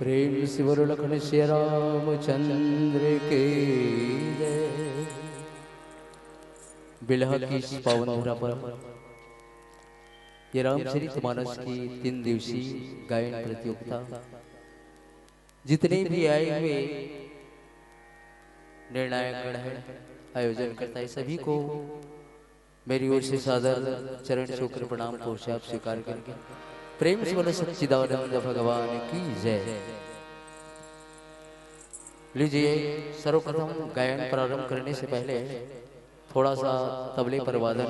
प्रेम से बोलो लखन श्री रामचंद्र के जय। बिलह की इस पावन धरा पर ये रामचरितमानस की 3 दिवसीय गायन प्रतियोगिता जितने भी आए हुए निर्णायक गण है आयोजन करता है सभी को मेरी ओर से सादर चरण शुक्र प्रणाम पोष आप स्वीकार करके प्रेम से बोले सच्चिदानंद भगवान की जय। लीजिए सर्वप्रथम गायन प्रारंभ करने से पहले थोड़ा सा तबले पर वादन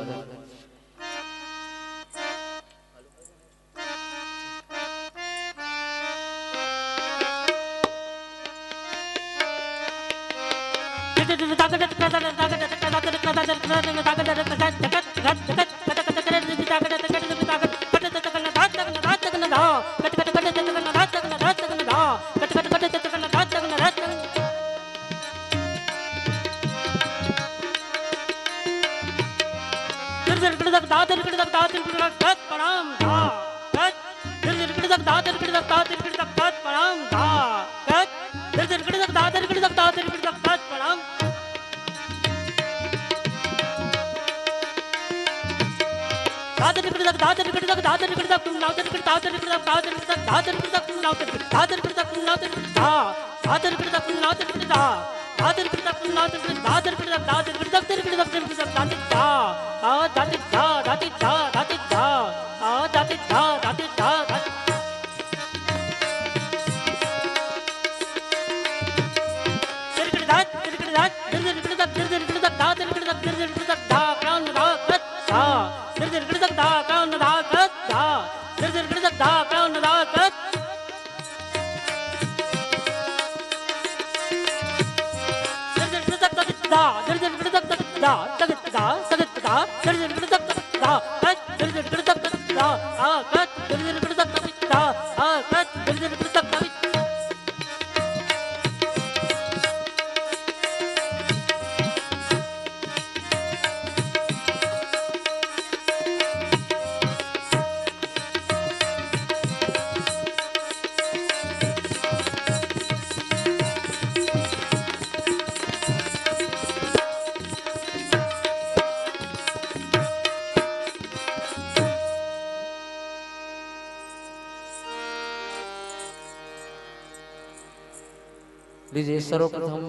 लीजिए सर्वप्रथम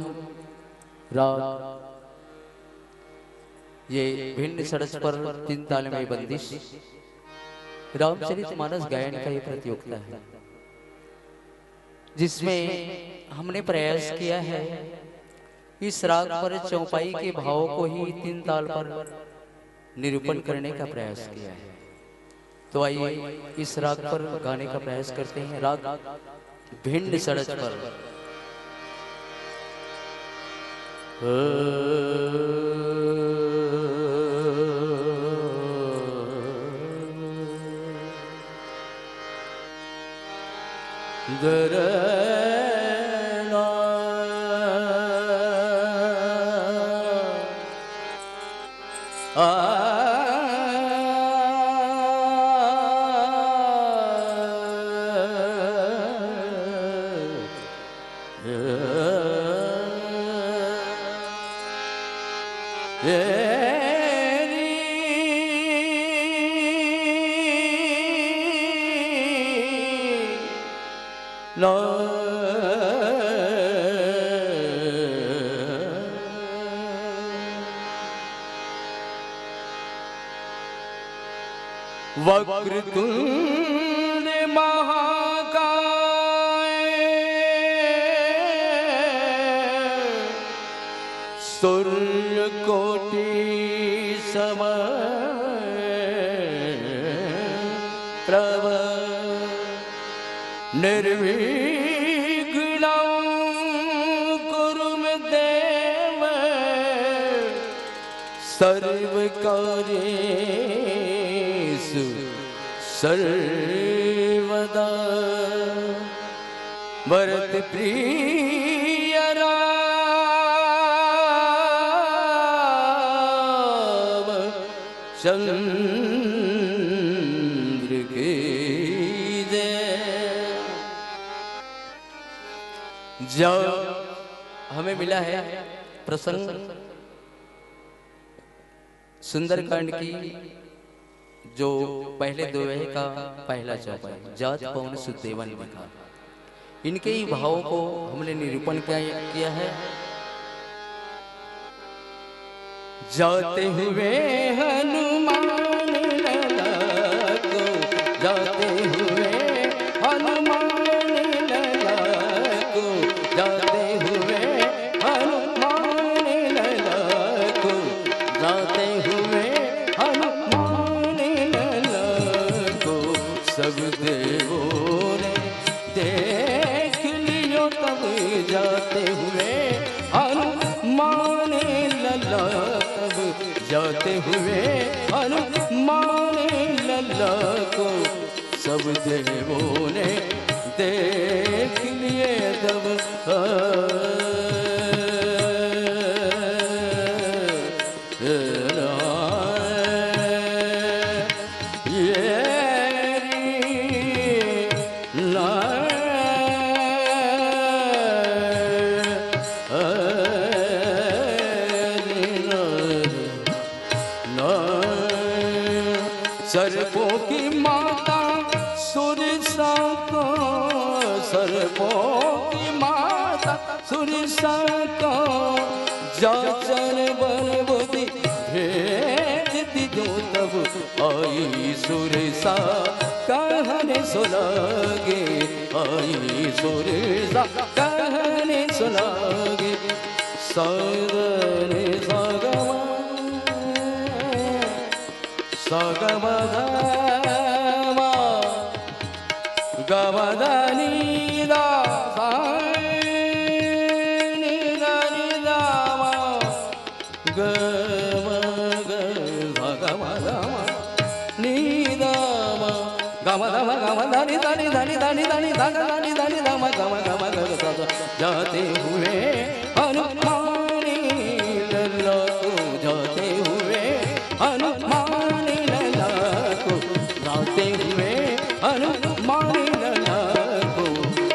राग ये भिन्न सड़क पर 3 ताल में बंदिश रामचरितमानस गायन का ये प्रतियोगिता है जिसमें हमने प्रयास किया है इस राग पर चौपाई के भाव को ही 3 ताल पर निरूपण करने का प्रयास किया है। तो आइए इस राग पर गाने का प्रयास करते हैं। राग भिन्न सड़क पर वक्रतुंड महाकाय सूर्यकोटि समप्रभ निर्विघ्नं कुरु मे देव सर्वकार्येषु सर्वदा भरत प्रिय राम चंद्र के जय। जब हमें मिला है प्रसंग सुंदरकांड की जो पहले दोहे का पहला चौपाई जात पवन सुदेवन लिखा, इनके ही भावों को हमने निरूपण किया है। जाते हुए हनुमान लला को, जाते हुए हनुमान लला को, जाते हुए हनुमान लला को, जाते हुए हनुमान लला को, सब देवों ने देख लियो तब जाते हुए हनुमान लला, जाते हुए हनुमान लला को, सब देवों ने देख लिए तब सर्पों की माता सुरसा को, सर्पों की माता सुरसा को, जाचर बन बुद्धि भेद दियो तब आई सुरसा कहने सुनागे, आई सुरसा कहने सुनागे। सदने सगमा सगमधमा गमदनीदा निदामा गमग भगमदमा निदामा गमदम गमदनी धनी धनी धनी धनी धनी धनी धम गम गम गम, जाते हुए हनुमान लला को, जाते हुए हनुमान लला को, जाते हुए हनुमान लला को,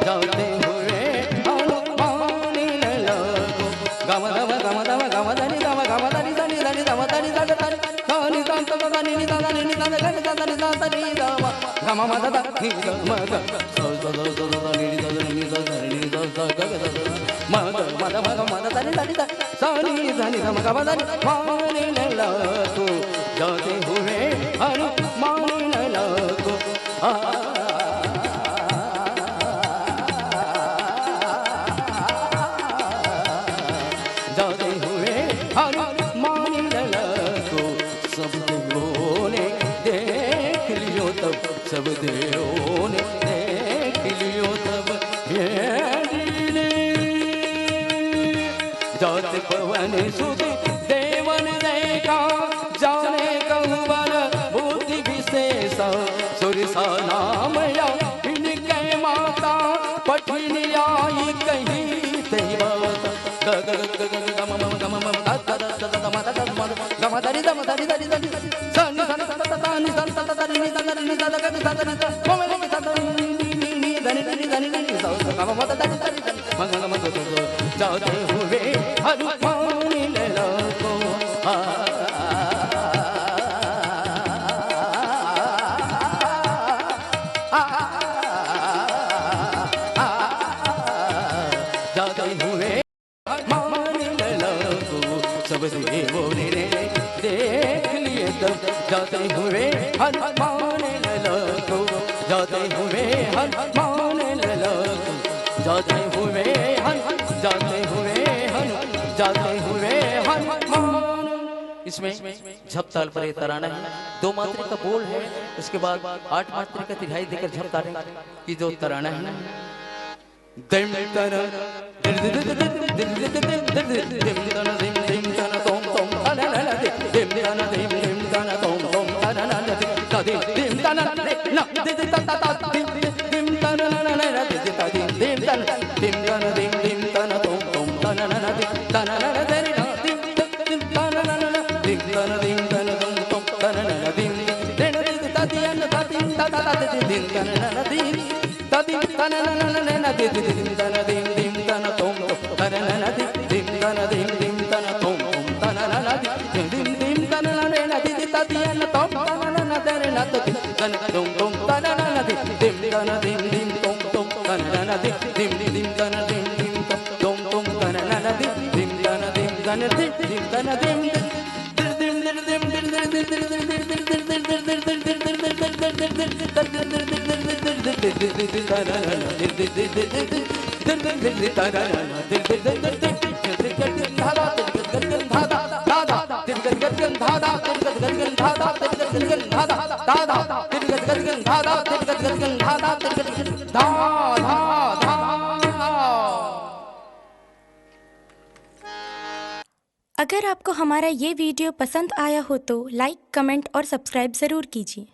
जाते हुए हनुमान लला को। गम गम गम गम गम धनी गम गम धनी धनी धनी गम धनी धनी धनी धनी धनी धनी धनी धनी धनी धनी धनी धनी गम गम मद धनी गम गम मद मद मद मद धनी धनी धनी धनी गम गम धनी मान लला को, जाते हुए हनुमान लला को। जाते हुए हनुमान लला को, सब देवों ने देख लियो तब, सब देवों ने देख लियो तब, जात पवन सुत देवन देखा, जाने कहु बल बुद्धि विशेष, सुरसा नाम या इनके माता, पठिनी आई कहीं देवत गम धरी दम धरी धरी धरी सनि सन तनि सन तनि नि तनि नि तनि धनि मोमेन नि तनि नि धनि धनि धनि धनि गम मद धरि धरि मंगल मद जाते हुए हनुमान लला को। जाते हुए हनुमान लला को, सब देवों ने देख लिए तब, जाते हुए हनुमान लला को, जाते हुए हनुमान लला को, जाते हुए जाते हुए जाते हुए हनुमान। इसमें झप ताल पर ये तराना है, दो मात्रा का बोल है, उसके बाद 8 मात्रा का तिहाई देकर झप ताल की जो तराना है। दिम तन दिम दिम दिम दिम दिम दिम तन दिम दिम तन तोम तोम तन न दिम तन दिम दिम तन तोम तोम तन न दिम दिम तन न दिम तन दिम दिम तन न न दिम दिम तन दिम तन दिम दिम तन तोम तोम तन न दिम तन न दिम दिम तन न दिम तन दिम तन तोम तोम तन न दिम दिम तन ततिन ततिन दिम तन न दिम ततिन तन न न न दिम तन दिम दिम तन तन तुम तुम तना ना दिम दिम तना दिम दिम तुम तुम तना ना दिम दिम दिम तना दिम दिम तुम तुम तना ना दिम दिम तना दिम तना दिम दिम तना दिम अगर आपको हमारा ये वीडियो पसंद आया हो तो लाइक, कमेंट और सब्सक्राइब ज़रूर कीजिए।